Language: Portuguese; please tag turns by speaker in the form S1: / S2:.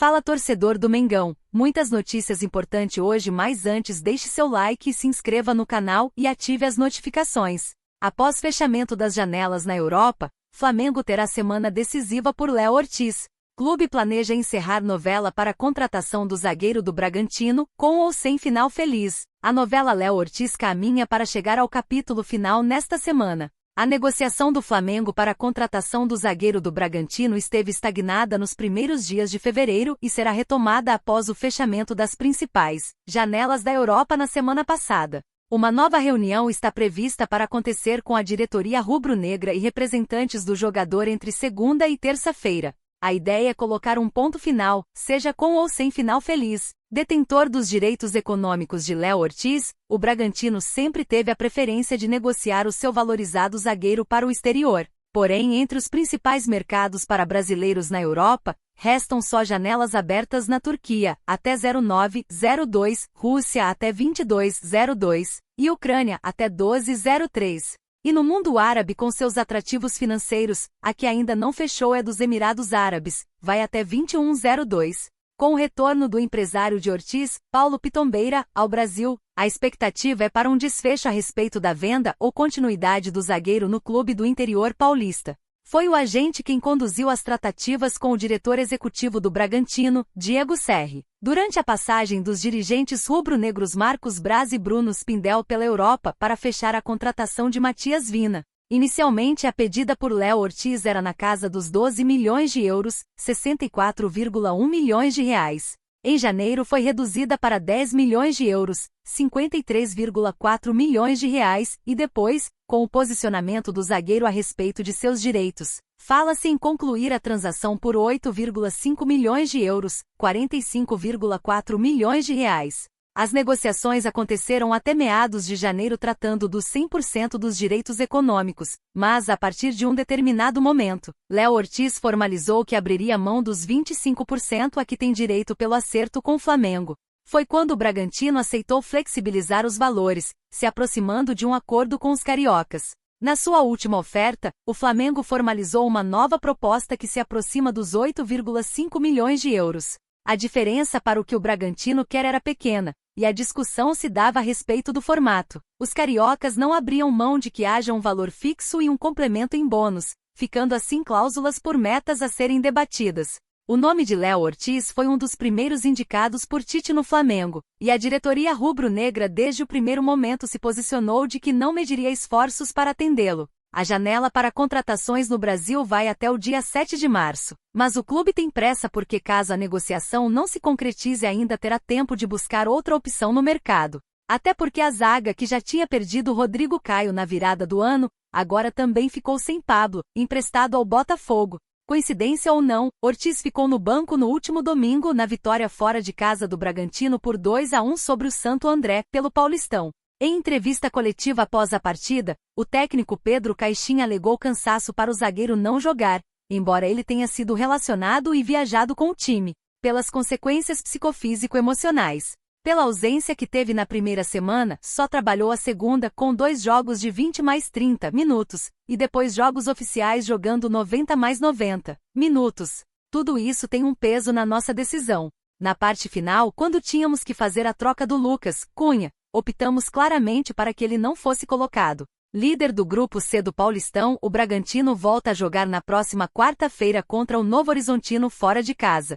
S1: Fala torcedor do Mengão, muitas notícias importantes hoje, mas antes deixe seu like e se inscreva no canal e ative as notificações. Após fechamento das janelas na Europa, Flamengo terá semana decisiva por Léo Ortiz. Clube planeja encerrar novela para a contratação do zagueiro do Bragantino, com ou sem final feliz. A novela Léo Ortiz caminha para chegar ao capítulo final nesta semana. A negociação do Flamengo para a contratação do zagueiro do Bragantino esteve estagnada nos primeiros dias de fevereiro e será retomada após o fechamento das principais janelas da Europa na semana passada. Uma nova reunião está prevista para acontecer com a diretoria rubro-negra e representantes do jogador entre segunda e terça-feira. A ideia é colocar um ponto final, seja com ou sem final feliz. Detentor dos direitos econômicos de Léo Ortiz, o Bragantino sempre teve a preferência de negociar o seu valorizado zagueiro para o exterior. Porém, entre os principais mercados para brasileiros na Europa, restam só janelas abertas na Turquia, até 09/02, Rússia até 22/02 e Ucrânia até 12/03. E no mundo árabe, com seus atrativos financeiros, a que ainda não fechou é dos Emirados Árabes, vai até 21/02. Com o retorno do empresário de Ortiz, Paulo Pitombeira, ao Brasil, a expectativa é para um desfecho a respeito da venda ou continuidade do zagueiro no clube do interior paulista. Foi o agente quem conduziu as tratativas com o diretor executivo do Bragantino, Diego Serri. Durante a passagem dos dirigentes rubro-negros Marcos Braz e Bruno Spindel pela Europa para fechar a contratação de Matias Vina. Inicialmente a pedida por Léo Ortiz era na casa dos 12 milhões de euros, 64,1 milhões de reais. Em janeiro foi reduzida para 10 milhões de euros, 53,4 milhões de reais, e depois, com o posicionamento do zagueiro a respeito de seus direitos, fala-se em concluir a transação por 8,5 milhões de euros, 45,4 milhões de reais. As negociações aconteceram até meados de janeiro tratando dos 100% dos direitos econômicos, mas a partir de um determinado momento, Léo Ortiz formalizou que abriria mão dos 25% a que tem direito pelo acerto com o Flamengo. Foi quando o Bragantino aceitou flexibilizar os valores, se aproximando de um acordo com os cariocas. Na sua última oferta, o Flamengo formalizou uma nova proposta que se aproxima dos 8,5 milhões de euros. A diferença para o que o Bragantino quer era pequena, e a discussão se dava a respeito do formato. Os cariocas não abriam mão de que haja um valor fixo e um complemento em bônus, ficando assim cláusulas por metas a serem debatidas. O nome de Léo Ortiz foi um dos primeiros indicados por Tite no Flamengo, e a diretoria rubro-negra desde o primeiro momento se posicionou de que não mediria esforços para atendê-lo. A janela para contratações no Brasil vai até o dia 7 de março, mas o clube tem pressa porque caso a negociação não se concretize ainda terá tempo de buscar outra opção no mercado. Até porque a zaga que já tinha perdido Rodrigo Caio na virada do ano, agora também ficou sem Pablo, emprestado ao Botafogo. Coincidência ou não, Ortiz ficou no banco no último domingo na vitória fora de casa do Bragantino por 2-1 sobre o Santo André, pelo Paulistão. Em entrevista coletiva após a partida, o técnico Pedro Caixinha alegou cansaço para o zagueiro não jogar, embora ele tenha sido relacionado e viajado com o time, pelas consequências psicofísico-emocionais. Pela ausência que teve na primeira semana, só trabalhou a segunda com 2 jogos de 20 mais 30 minutos, e depois jogos oficiais jogando 90 mais 90 minutos. Tudo isso tem um peso na nossa decisão. Na parte final, quando tínhamos que fazer a troca do Lucas Cunha, optamos claramente para que ele não fosse colocado. Líder do Grupo C do Paulistão, o Bragantino volta a jogar na próxima quarta-feira contra o Novo Horizontino fora de casa.